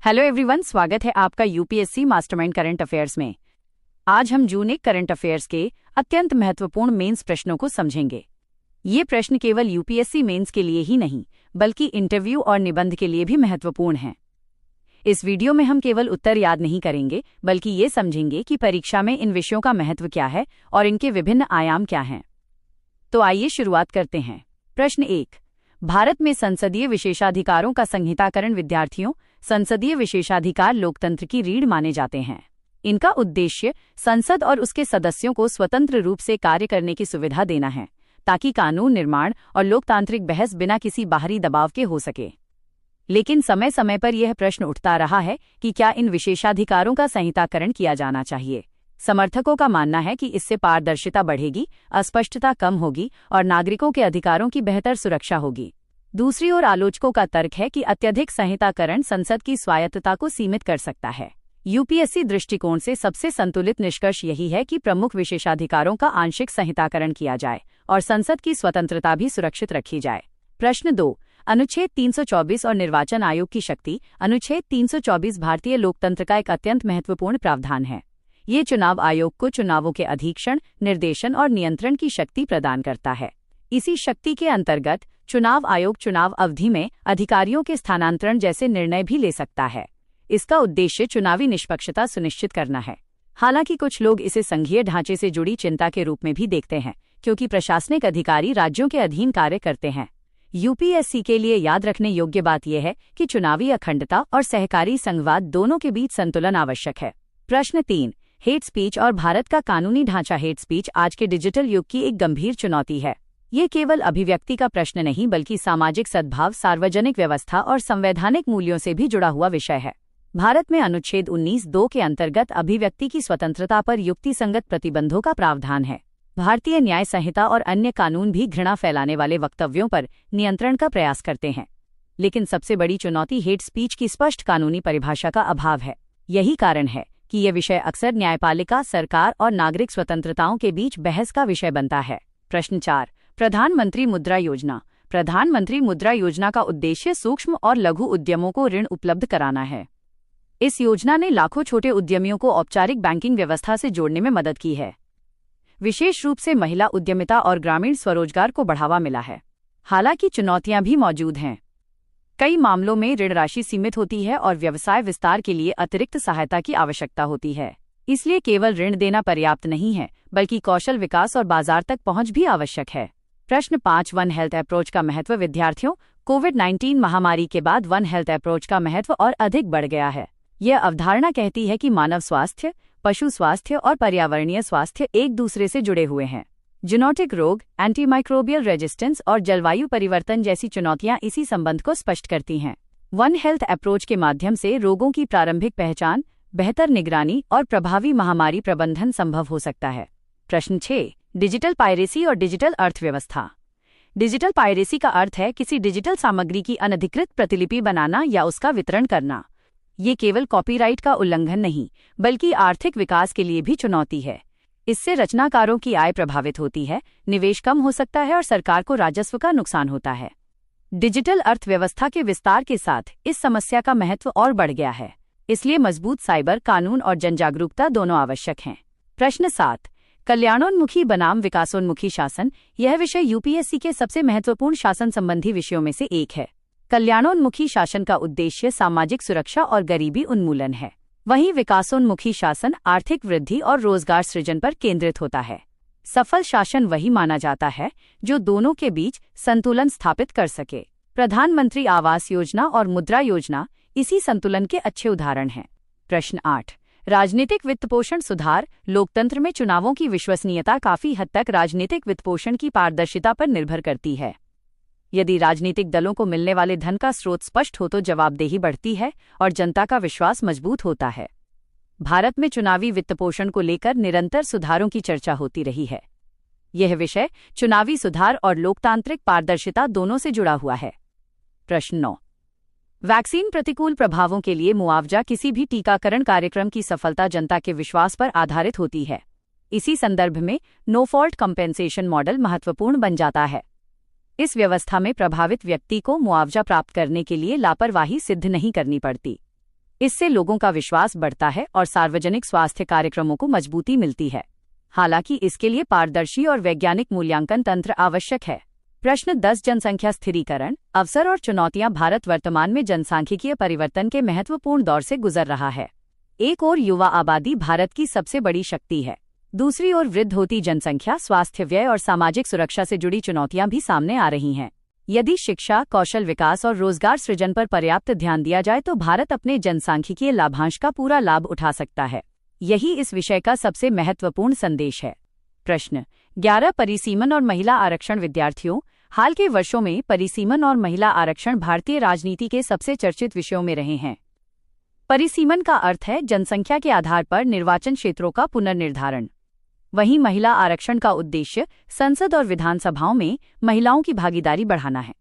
Hello everyone, स्वागत है आपका यूपीएससी मास्टरमाइंड करंट अफेयर्स में। आज हम जून 1 करंट अफेयर्स के अत्यंत महत्वपूर्ण मेंस प्रश्नों को समझेंगे। ये प्रश्न केवल यूपीएससी मेंस के लिए ही नहीं बल्कि इंटरव्यू और निबंध के लिए भी महत्वपूर्ण हैं। इस वीडियो में हम केवल उत्तर याद नहीं करेंगे बल्कि ये समझेंगे कि परीक्षा में इन विषयों का महत्व क्या है और इनके विभिन्न आयाम क्या हैं। तो आइए शुरुआत करते हैं। प्रश्न 1। भारत में संसदीय विशेषाधिकारों का संहिताकरण विद्यार्थियों, संसदीय विशेषाधिकार लोकतंत्र की रीढ़ माने जाते हैं। इनका उद्देश्य संसद और उसके सदस्यों को स्वतंत्र रूप से कार्य करने की सुविधा देना है, ताकि कानून निर्माण और लोकतांत्रिक बहस बिना किसी बाहरी दबाव के हो सके। लेकिन समय समय पर यह प्रश्न उठता रहा है कि क्या इन विशेषाधिकारों का संहिताकरण किया जाना चाहिए। समर्थकों का मानना है कि इससे पारदर्शिता बढ़ेगी, अस्पष्टता कम होगी और नागरिकों के अधिकारों की बेहतर सुरक्षा होगी। दूसरी ओर आलोचकों का तर्क है कि अत्यधिक संहिताकरण संसद की स्वायत्तता को सीमित कर सकता है। यूपीएससी दृष्टिकोण से सबसे संतुलित निष्कर्ष यही है कि प्रमुख विशेषाधिकारों का आंशिक संहिताकरण किया जाए और संसद की स्वतंत्रता भी सुरक्षित रखी जाए। प्रश्न 2। अनुच्छेद 324 और निर्वाचन आयोग की शक्ति। अनुच्छेद 324 भारतीय लोकतंत्र का एक अत्यंत महत्वपूर्ण प्रावधान है। ये चुनाव आयोग को चुनावों के अधीक्षण, निर्देशन और नियंत्रण की शक्ति प्रदान करता है। इसी शक्ति के अंतर्गत चुनाव आयोग चुनाव अवधि में अधिकारियों के स्थानांतरण जैसे निर्णय भी ले सकता है। इसका उद्देश्य चुनावी निष्पक्षता सुनिश्चित करना है। हालांकि कुछ लोग इसे संघीय ढांचे से जुड़ी चिंता के रूप में भी देखते हैं, क्योंकि प्रशासनिक अधिकारी राज्यों के अधीन कार्य करते हैं। यूपीएससी के लिए याद रखने योग्य बात यह है कि चुनावी अखंडता और सहकारी संघवाद दोनों के बीच संतुलन आवश्यक है। प्रश्न 3। हेट स्पीच और भारत का कानूनी ढांचा। हेट स्पीच आज के डिजिटल युग की एक गंभीर चुनौती है। ये केवल अभिव्यक्ति का प्रश्न नहीं बल्कि सामाजिक सद्भाव, सार्वजनिक व्यवस्था और संवैधानिक मूल्यों से भी जुड़ा हुआ विषय है। भारत में अनुच्छेद 19(2) के अंतर्गत अभिव्यक्ति की स्वतंत्रता पर युक्तिसंगत प्रतिबंधों का प्रावधान है। भारतीय न्याय संहिता और अन्य कानून भी घृणा फैलाने वाले वक्तव्यों पर नियंत्रण का प्रयास करते हैं। लेकिन सबसे बड़ी चुनौती हेट स्पीच की स्पष्ट कानूनी परिभाषा का अभाव है। यही कारण है कि यह विषय अक्सर न्यायपालिका, सरकार और नागरिक स्वतंत्रताओं के बीच बहस का विषय बनता है। प्रश्न 4। प्रधानमंत्री मुद्रा योजना। प्रधानमंत्री मुद्रा योजना का उद्देश्य सूक्ष्म और लघु उद्यमों को ऋण उपलब्ध कराना है। इस योजना ने लाखों छोटे उद्यमियों को औपचारिक बैंकिंग व्यवस्था से जोड़ने में मदद की है। विशेष रूप से महिला उद्यमिता और ग्रामीण स्वरोजगार को बढ़ावा मिला है। हालांकि चुनौतियां भी मौजूद हैं। कई मामलों में ऋण राशि सीमित होती है और व्यवसाय विस्तार के लिए अतिरिक्त सहायता की आवश्यकता होती है। इसलिए केवल ऋण देना पर्याप्त नहीं है, बल्कि कौशल विकास और बाजार तक पहुंच भी आवश्यक है। प्रश्न 5। वन हेल्थ अप्रोच का महत्व। विद्यार्थियों, कोविड-19 महामारी के बाद वन हेल्थ अप्रोच का महत्व और अधिक बढ़ गया है। यह अवधारणा कहती है कि मानव स्वास्थ्य, पशु स्वास्थ्य और पर्यावरणीय स्वास्थ्य एक दूसरे से जुड़े हुए हैं। जूनोटिक रोग, एंटीमाइक्रोबियल रेजिस्टेंस और जलवायु परिवर्तन जैसी चुनौतियां इसी संबंध को स्पष्ट करती हैं। वन हेल्थ अप्रोच के माध्यम से रोगों की प्रारंभिक पहचान, बेहतर निगरानी और प्रभावी महामारी प्रबंधन संभव हो सकता है। प्रश्न 6। डिजिटल पायरेसी और डिजिटल अर्थव्यवस्था। डिजिटल पायरेसी का अर्थ है किसी डिजिटल सामग्री की अनधिकृत प्रतिलिपि बनाना या उसका वितरण करना। ये केवल कॉपीराइट का उल्लंघन नहीं बल्कि आर्थिक विकास के लिए भी चुनौती है। इससे रचनाकारों की आय प्रभावित होती है, निवेश कम हो सकता है और सरकार को राजस्व का नुकसान होता है। डिजिटल अर्थव्यवस्था के विस्तार के साथ इस समस्या का महत्व और बढ़ गया है। इसलिए मजबूत साइबर कानून और जनजागरूकता दोनों आवश्यक हैं। प्रश्न 7। कल्याणोन्मुखी बनाम विकासोन्मुखी शासन। यह विषय यूपीएससी के सबसे महत्वपूर्ण शासन संबंधी विषयों में से एक है। कल्याणोन्मुखी शासन का उद्देश्य सामाजिक सुरक्षा और गरीबी उन्मूलन है। वहीं विकासोन्मुखी शासन आर्थिक वृद्धि और रोजगार सृजन पर केंद्रित होता है। सफल शासन वही माना जाता है जो दोनों के बीच संतुलन स्थापित कर सके। प्रधानमंत्री आवास योजना और मुद्रा योजना इसी संतुलन के अच्छे उदाहरण हैं। प्रश्न 8। राजनीतिक वित्तपोषण सुधार। लोकतंत्र में चुनावों की विश्वसनीयता काफी हद तक राजनीतिक वित्तपोषण की पारदर्शिता पर निर्भर करती है। यदि राजनीतिक दलों को मिलने वाले धन का स्रोत स्पष्ट हो तो जवाबदेही बढ़ती है और जनता का विश्वास मजबूत होता है। भारत में चुनावी वित्तपोषण को लेकर निरंतर सुधारों की चर्चा होती रही है। यह विषय चुनावी सुधार और लोकतांत्रिक पारदर्शिता दोनों से जुड़ा हुआ है। प्रश्न 9। वैक्सीन प्रतिकूल प्रभावों के लिए मुआवजा। किसी भी टीकाकरण कार्यक्रम की सफलता जनता के विश्वास पर आधारित होती है। इसी संदर्भ में नो फॉल्ट कंपेंसेशन मॉडल महत्वपूर्ण बन जाता है। इस व्यवस्था में प्रभावित व्यक्ति को मुआवजा प्राप्त करने के लिए लापरवाही सिद्ध नहीं करनी पड़ती। इससे लोगों का विश्वास बढ़ता है और सार्वजनिक स्वास्थ्य कार्यक्रमों को मजबूती मिलती है। हालांकि इसके लिए पारदर्शी और वैज्ञानिक मूल्यांकन तंत्र आवश्यक है। प्रश्न 10 जनसंख्या स्थिरीकरण, अवसर और चुनौतियां। भारत वर्तमान में जनसांख्यिकीय परिवर्तन के महत्वपूर्ण दौर से गुजर रहा है। एक ओर युवा आबादी भारत की सबसे बड़ी शक्ति है, दूसरी ओर वृद्ध होती जनसंख्या, स्वास्थ्य व्यय और सामाजिक सुरक्षा से जुड़ी चुनौतियां भी सामने आ रही हैं। यदि शिक्षा, कौशल विकास और रोजगार सृजन पर पर्याप्त ध्यान दिया जाए तो भारत अपने जनसांख्यिकीय लाभांश का पूरा लाभ उठा सकता है। यही इस विषय का सबसे महत्वपूर्ण संदेश है। प्रश्न 11 परिसीमन और महिला आरक्षण। विद्यार्थियों, हाल के वर्षों में परिसीमन और महिला आरक्षण भारतीय राजनीति के सबसे चर्चित विषयों में रहे हैं। परिसीमन का अर्थ है जनसंख्या के आधार पर निर्वाचन क्षेत्रों का पुनर्निर्धारण। वहीं महिला आरक्षण का उद्देश्य संसद और विधानसभाओं में महिलाओं की भागीदारी बढ़ाना है।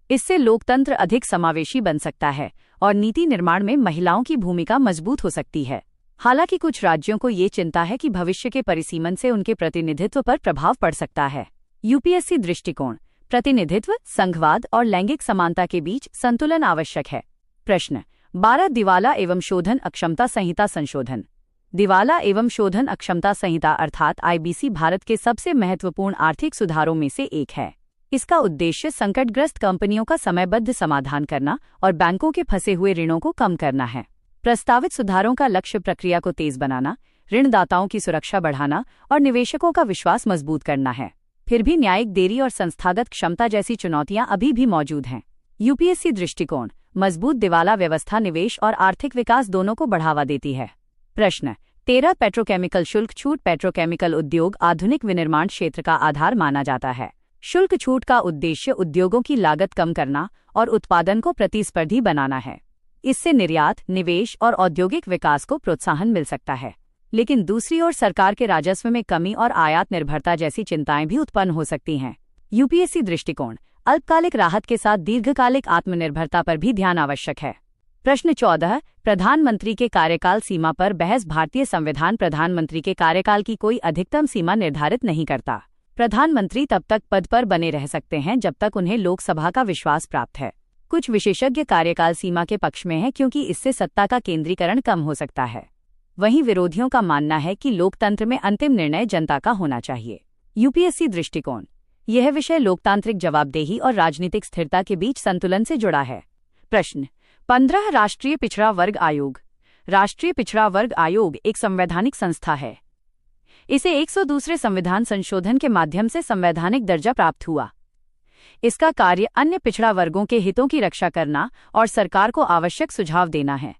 इससे लोकतंत्र अधिक समावेशी बन सकता है और नीति निर्माण में महिलाओं की भूमिका मजबूत हो सकती है। हालांकि कुछ राज्यों को ये चिंता है कि भविष्य के परिसीमन से उनके प्रतिनिधित्व पर प्रभाव पड़ सकता है। यूपीएससी दृष्टिकोण, प्रतिनिधित्व, संघवाद और लैंगिक समानता के बीच संतुलन आवश्यक है। प्रश्न 12 दिवाला एवं शोधन अक्षमता संहिता संशोधन। दिवाला एवं शोधन अक्षमता संहिता अर्थात आईबीसी भारत के सबसे महत्वपूर्ण आर्थिक सुधारों में से एक है। इसका उद्देश्य संकटग्रस्त कंपनियों का समयबद्ध समाधान करना और बैंकों के फंसे हुए ऋणों को कम करना है। प्रस्तावित सुधारों का लक्ष्य प्रक्रिया को तेज बनाना, ऋणदाताओं की सुरक्षा बढ़ाना और निवेशकों का विश्वास मजबूत करना है। फिर भी न्यायिक देरी और संस्थागत क्षमता जैसी चुनौतियां अभी भी मौजूद हैं। यूपीएससी दृष्टिकोण, मजबूत दिवाला व्यवस्था निवेश और आर्थिक विकास दोनों को बढ़ावा देती है। प्रश्न 13 पेट्रोकेमिकल शुल्क छूट। पेट्रोकेमिकल उद्योग आधुनिक विनिर्माण क्षेत्र का आधार माना जाता है। शुल्क छूट का उद्देश्य उद्योगों की लागत कम करना और उत्पादन को प्रतिस्पर्धी बनाना है। इससे निर्यात, निवेश और औद्योगिक विकास को प्रोत्साहन मिल सकता है। लेकिन दूसरी ओर सरकार के राजस्व में कमी और आयात निर्भरता जैसी चिंताएं भी उत्पन्न हो सकती हैं। यूपीएससी दृष्टिकोण, अल्पकालिक राहत के साथ दीर्घकालिक आत्मनिर्भरता पर भी ध्यान आवश्यक है। प्रश्न 14 प्रधानमंत्री के कार्यकाल सीमा पर बहस। भारतीय संविधान प्रधानमंत्री के कार्यकाल की कोई अधिकतम सीमा निर्धारित नहीं करता। प्रधानमंत्री तब तक पद पर बने रह सकते हैं जब तक उन्हें लोकसभा का विश्वास प्राप्त है। कुछ विशेषज्ञ कार्यकाल सीमा के पक्ष में हैं क्योंकि इससे सत्ता का केंद्रीकरण कम हो सकता है। वहीं विरोधियों का मानना है कि लोकतंत्र में अंतिम निर्णय जनता का होना चाहिए। यूपीएससी दृष्टिकोण, यह विषय लोकतांत्रिक जवाबदेही और राजनीतिक स्थिरता के बीच संतुलन से जुड़ा है। प्रश्न 15 राष्ट्रीय पिछड़ा वर्ग आयोग। राष्ट्रीय पिछड़ा वर्ग आयोग एक संवैधानिक संस्था है। इसे 102वें संविधान संशोधन के माध्यम से संवैधानिक दर्जा प्राप्त हुआ। इसका कार्य अन्य पिछड़ा वर्गों के हितों की रक्षा करना और सरकार को आवश्यक सुझाव देना है।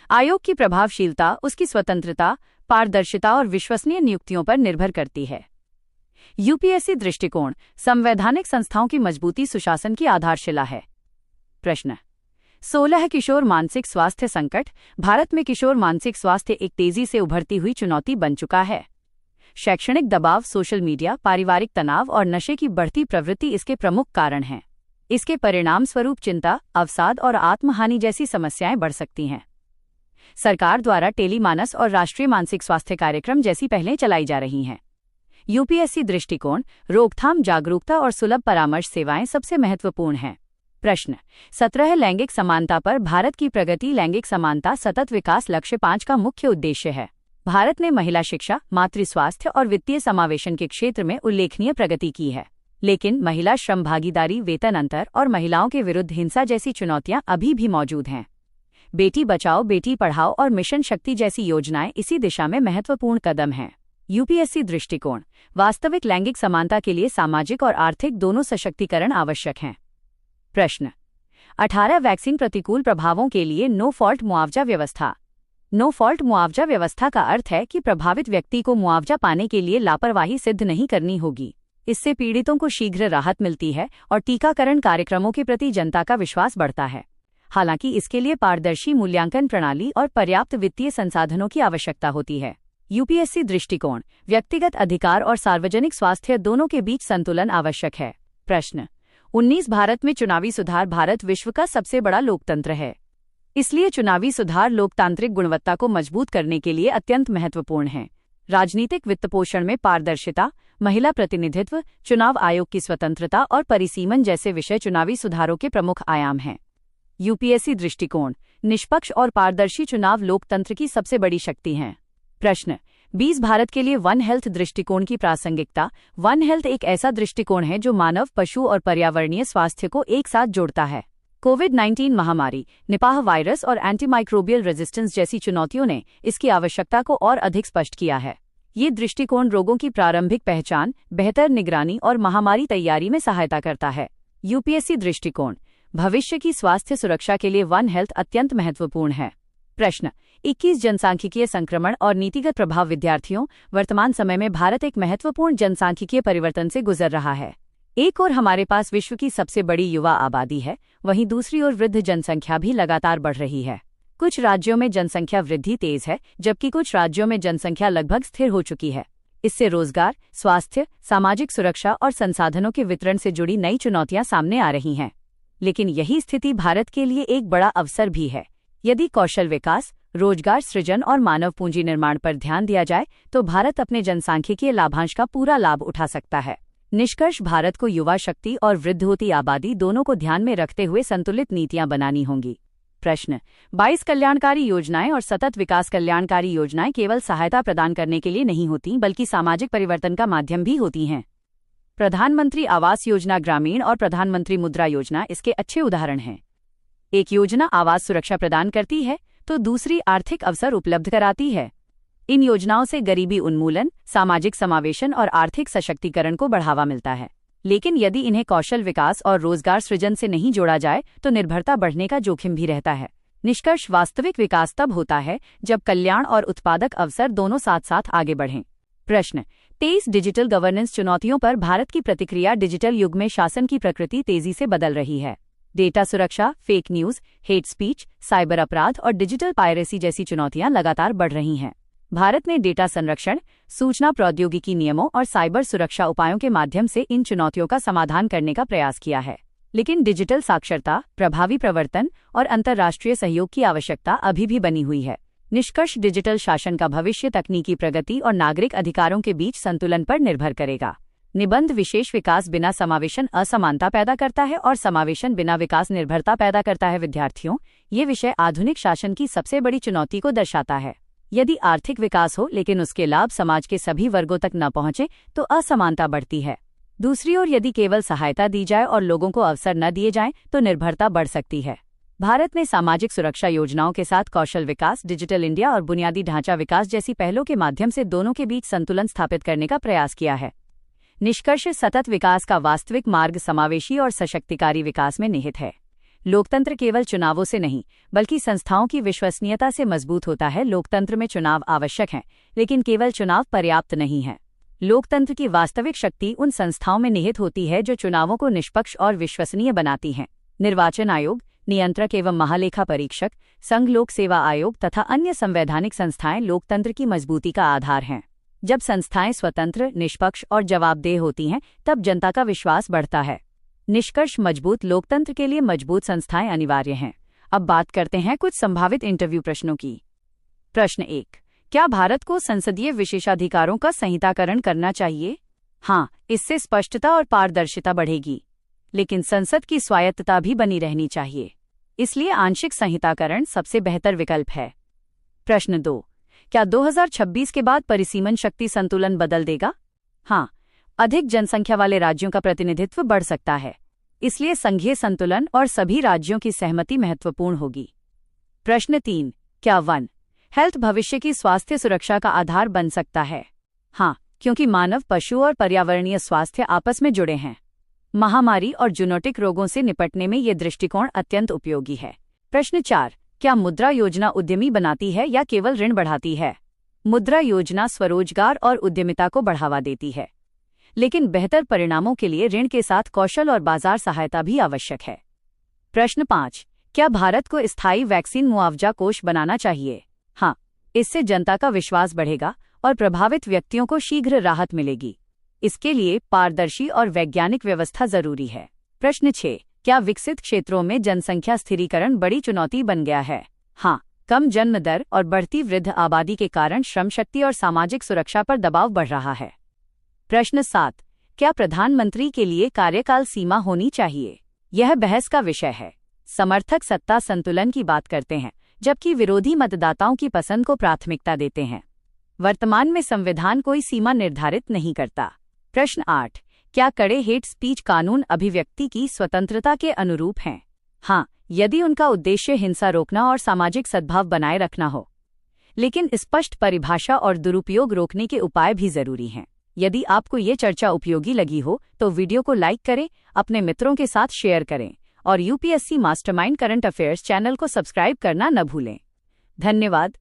आयोग की प्रभावशीलता उसकी स्वतंत्रता, पारदर्शिता और विश्वसनीय नियुक्तियों पर निर्भर करती है। यूपीएससी दृष्टिकोण, संवैधानिक संस्थाओं की मजबूती सुशासन की आधारशिला है। प्रश्न 16 किशोर मानसिक स्वास्थ्य संकट। भारत में किशोर मानसिक स्वास्थ्य एक तेजी से उभरती हुई चुनौती बन चुका है। शैक्षणिक दबाव, सोशल मीडिया, पारिवारिक तनाव और नशे की बढ़ती प्रवृत्ति इसके प्रमुख कारण हैं। इसके परिणाम स्वरूप चिंता, अवसाद और आत्महानि जैसी समस्याएं बढ़ सकती हैं। सरकार द्वारा टेलीमानस और राष्ट्रीय मानसिक स्वास्थ्य कार्यक्रम जैसी पहलें चलाई जा रही हैं। यूपीएससी दृष्टिकोण, रोकथाम, जागरूकता और सुलभ परामर्श सेवाएं सबसे महत्वपूर्ण हैं। प्रश्न 17 लैंगिक समानता पर भारत की प्रगति। लैंगिक समानता सतत विकास लक्ष्य 5 का मुख्य उद्देश्य है। भारत ने महिला शिक्षा, मातृ स्वास्थ्य और वित्तीय समावेशन के क्षेत्र में उल्लेखनीय प्रगति की है। लेकिन महिला श्रम भागीदारी, वेतन अंतर और महिलाओं के विरुद्ध हिंसा जैसी चुनौतियां अभी भी मौजूद हैं। बेटी बचाओ, बेटी पढ़ाओ और मिशन शक्ति जैसी योजनाएं इसी दिशा में महत्वपूर्ण कदम हैं। यूपीएससी दृष्टिकोण, वास्तविक लैंगिक समानता के लिए सामाजिक और आर्थिक दोनों सशक्तिकरण आवश्यक हैं। प्रश्न 18 वैक्सीन प्रतिकूल प्रभावों के लिए नो फॉल्ट मुआवजा व्यवस्था। नो फॉल्ट मुआवजा व्यवस्था का अर्थ है कि प्रभावित व्यक्ति को मुआवजा पाने के लिए लापरवाही सिद्ध नहीं करनी होगी। इससे पीड़ितों को शीघ्र राहत मिलती है और टीकाकरण कार्यक्रमों के प्रति जनता का विश्वास बढ़ता है। हालांकि इसके लिए पारदर्शी मूल्यांकन प्रणाली और पर्याप्त वित्तीय संसाधनों की आवश्यकता होती है। यूपीएससी दृष्टिकोण, व्यक्तिगत अधिकार और सार्वजनिक स्वास्थ्य दोनों के बीच संतुलन आवश्यक है। प्रश्न 19 भारत में चुनावी सुधार। भारत विश्व का सबसे बड़ा लोकतंत्र है, इसलिए चुनावी सुधार लोकतांत्रिक गुणवत्ता को मजबूत करने के लिए अत्यंत महत्वपूर्ण है। राजनीतिक वित्तपोषण में पारदर्शिता, महिला प्रतिनिधित्व, चुनाव आयोग की स्वतंत्रता और परिसीमन जैसे विषय चुनावी सुधारों के प्रमुख आयाम हैं। यूपीएससी दृष्टिकोण, निष्पक्ष और पारदर्शी चुनाव लोकतंत्र की सबसे बड़ी शक्ति हैं। प्रश्न 20 भारत के लिए वन हेल्थ दृष्टिकोण की प्रासंगिकता। वन हेल्थ एक ऐसा दृष्टिकोण है जो मानव, पशु और पर्यावरणीय स्वास्थ्य को एक साथ जोड़ता है। कोविड-19 महामारी, निपाह वायरस और एंटीमाइक्रोबियल रेजिस्टेंस जैसी चुनौतियों ने इसकी आवश्यकता को और अधिक स्पष्ट किया है। ये दृष्टिकोण रोगों की प्रारंभिक पहचान, बेहतर निगरानी और महामारी तैयारी में सहायता करता है। यूपीएससी दृष्टिकोण। भविष्य की स्वास्थ्य सुरक्षा के लिए वन हेल्थ अत्यंत महत्वपूर्ण है। प्रश्न 21 जनसांख्यिकीय संक्रमण और नीतिगत प्रभाव। विद्यार्थियों, वर्तमान समय में भारत एक महत्वपूर्ण जनसांख्यिकीय परिवर्तन से गुजर रहा है। एक ओर हमारे पास विश्व की सबसे बड़ी युवा आबादी है, वहीं दूसरी ओर वृद्ध जनसंख्या भी लगातार बढ़ रही है। कुछ राज्यों में जनसंख्या वृद्धि तेज है, जबकि कुछ राज्यों में जनसंख्या लगभग स्थिर हो चुकी है। इससे रोजगार, स्वास्थ्य, सामाजिक सुरक्षा और संसाधनों के वितरण से जुड़ी नई चुनौतियां सामने आ रही हैं। लेकिन यही स्थिति भारत के लिए एक बड़ा अवसर भी है। यदि कौशल विकास, रोजगार सृजन और मानव पूंजी निर्माण पर ध्यान दिया जाए तो भारत अपने जनसांख्यिकीय लाभांश का पूरा लाभ उठा सकता है। निष्कर्ष, भारत को युवा शक्ति और वृद्ध होती आबादी दोनों को ध्यान में रखते हुए संतुलित नीतियां बनानी होंगी। प्रश्न 22 कल्याणकारी योजनाएं और सतत विकास। कल्याणकारी योजनाएं केवल सहायता प्रदान करने के लिए नहीं होती, बल्कि सामाजिक परिवर्तन का माध्यम भी होती हैं। प्रधानमंत्री आवास योजना ग्रामीण और प्रधानमंत्री मुद्रा योजना इसके अच्छे उदाहरण हैं। एक योजना आवास सुरक्षा प्रदान करती है तो दूसरी आर्थिक अवसर उपलब्ध कराती है। इन योजनाओं से गरीबी उन्मूलन, सामाजिक समावेशन और आर्थिक सशक्तिकरण को बढ़ावा मिलता है। लेकिन यदि इन्हें कौशल विकास और रोजगार सृजन से नहीं जोड़ा जाए तो निर्भरता बढ़ने का जोखिम भी रहता है। निष्कर्ष, वास्तविक विकास तब होता है जब कल्याण और उत्पादक अवसर दोनों साथ साथ आगे बढ़ें। प्रश्न 23 डिजिटल गवर्नेंस चुनौतियों पर भारत की प्रतिक्रिया। डिजिटल युग में शासन की प्रकृति तेजी से बदल रही है। डेटा सुरक्षा, fake news, hate speech, cyber अपराध और डिजिटल पायरेसी जैसी चुनौतियां लगातार बढ़ रही हैं। भारत ने डेटा संरक्षण, सूचना प्रौद्योगिकी नियमों और साइबर सुरक्षा उपायों के माध्यम से इन चुनौतियों का समाधान करने का प्रयास किया है। लेकिन डिजिटल साक्षरता, प्रभावी प्रवर्तन और अंतर्राष्ट्रीय सहयोग की आवश्यकता अभी भी बनी हुई है। निष्कर्ष, डिजिटल शासन का भविष्य तकनीकी प्रगति और नागरिक अधिकारों के बीच संतुलन पर निर्भर करेगा। निबंध विशेष विकास बिना समावेशन असमानता पैदा करता है और समावेशन बिना विकास निर्भरता पैदा करता है। विद्यार्थियों, ये विषय आधुनिक शासन की सबसे बड़ी चुनौती को दर्शाता है। यदि आर्थिक विकास हो लेकिन उसके लाभ समाज के सभी वर्गों तक न पहुंचे तो असमानता बढ़ती है। दूसरी ओर यदि केवल सहायता दी जाए और लोगों को अवसर न दिए जाएं तो निर्भरता बढ़ सकती है। भारत ने सामाजिक सुरक्षा योजनाओं के साथ कौशल विकास, डिजिटल इंडिया और बुनियादी ढांचा विकास जैसी पहलों के माध्यम से दोनों के बीच संतुलन स्थापित करने का प्रयास किया है। निष्कर्ष, सतत विकास का वास्तविक मार्ग समावेशी और सशक्तिकारी विकास में निहित है। लोकतंत्र केवल चुनावों से नहीं बल्कि संस्थाओं की विश्वसनीयता से मजबूत होता है। लोकतंत्र में चुनाव आवश्यक हैं, लेकिन केवल चुनाव पर्याप्त नहीं है। लोकतंत्र की वास्तविक शक्ति उन संस्थाओं में निहित होती है जो चुनावों को निष्पक्ष और विश्वसनीय बनाती हैं। निर्वाचन आयोग, नियंत्रक एवं महालेखा परीक्षक, संघ लोक सेवा आयोग तथा अन्य संवैधानिक संस्थाएं लोकतंत्र की मजबूती का आधार हैं। जब संस्थाएं स्वतंत्र, निष्पक्ष और जवाबदेह होती हैं तब जनता का विश्वास बढ़ता है। निष्कर्ष, मजबूत लोकतंत्र के लिए मजबूत संस्थाएं अनिवार्य हैं। अब बात करते हैं कुछ संभावित इंटरव्यू प्रश्नों की। प्रश्न 1, क्या भारत को संसदीय विशेषाधिकारों का संहिताकरण करना चाहिए? हाँ, इससे स्पष्टता और पारदर्शिता बढ़ेगी, लेकिन संसद की स्वायत्तता भी बनी रहनी चाहिए। इसलिए आंशिक संहिताकरण सबसे बेहतर विकल्प है। प्रश्न 2, क्या 2026 के बाद परिसीमन शक्ति संतुलन बदल देगा? हाँ, अधिक जनसंख्या वाले राज्यों का प्रतिनिधित्व बढ़ सकता है, इसलिए संघीय संतुलन और सभी राज्यों की सहमति महत्वपूर्ण होगी। प्रश्न 3, क्या वन हेल्थ भविष्य की स्वास्थ्य सुरक्षा का आधार बन सकता है? हाँ, क्योंकि मानव, पशु और पर्यावरणीय स्वास्थ्य आपस में जुड़े हैं। महामारी और जूनोटिक रोगों से निपटने में ये दृष्टिकोण अत्यंत उपयोगी है। प्रश्न 4, क्या मुद्रा योजना उद्यमी बनाती है या केवल ऋण बढ़ाती है? मुद्रा योजना स्वरोजगार और उद्यमिता को बढ़ावा देती है, लेकिन बेहतर परिणामों के लिए ऋण के साथ कौशल और बाजार सहायता भी आवश्यक है। प्रश्न 5, क्या भारत को स्थायी वैक्सीन मुआवजा कोष बनाना चाहिए? हाँ, इससे जनता का विश्वास बढ़ेगा और प्रभावित व्यक्तियों को शीघ्र राहत मिलेगी। इसके लिए पारदर्शी और वैज्ञानिक व्यवस्था जरूरी है। प्रश्न 6, क्या विकसित क्षेत्रों में जनसंख्या स्थिरीकरण बड़ी चुनौती बन गया है? हाँ, कम जन्म दर और बढ़ती वृद्ध आबादी के कारण श्रम शक्ति और सामाजिक सुरक्षा पर दबाव बढ़ रहा है। प्रश्न 7, क्या प्रधानमंत्री के लिए कार्यकाल सीमा होनी चाहिए? यह बहस का विषय है। समर्थक सत्ता संतुलन की बात करते हैं, जबकि विरोधी मतदाताओं की पसंद को प्राथमिकता देते हैं। वर्तमान में संविधान कोई सीमा निर्धारित नहीं करता। प्रश्न 8, क्या कड़े हेट स्पीच कानून अभिव्यक्ति की स्वतंत्रता के अनुरूप हैं? हाँ, यदि उनका उद्देश्य हिंसा रोकना और सामाजिक सद्भाव बनाए रखना हो। लेकिन स्पष्ट परिभाषा और दुरुपयोग रोकने के उपाय भी जरूरी हैं। यदि आपको ये चर्चा उपयोगी लगी हो तो वीडियो को लाइक करें, अपने मित्रों के साथ शेयर करें और UPSC mastermind current affairs channel को सब्सक्राइब करना न भूलें। धन्यवाद।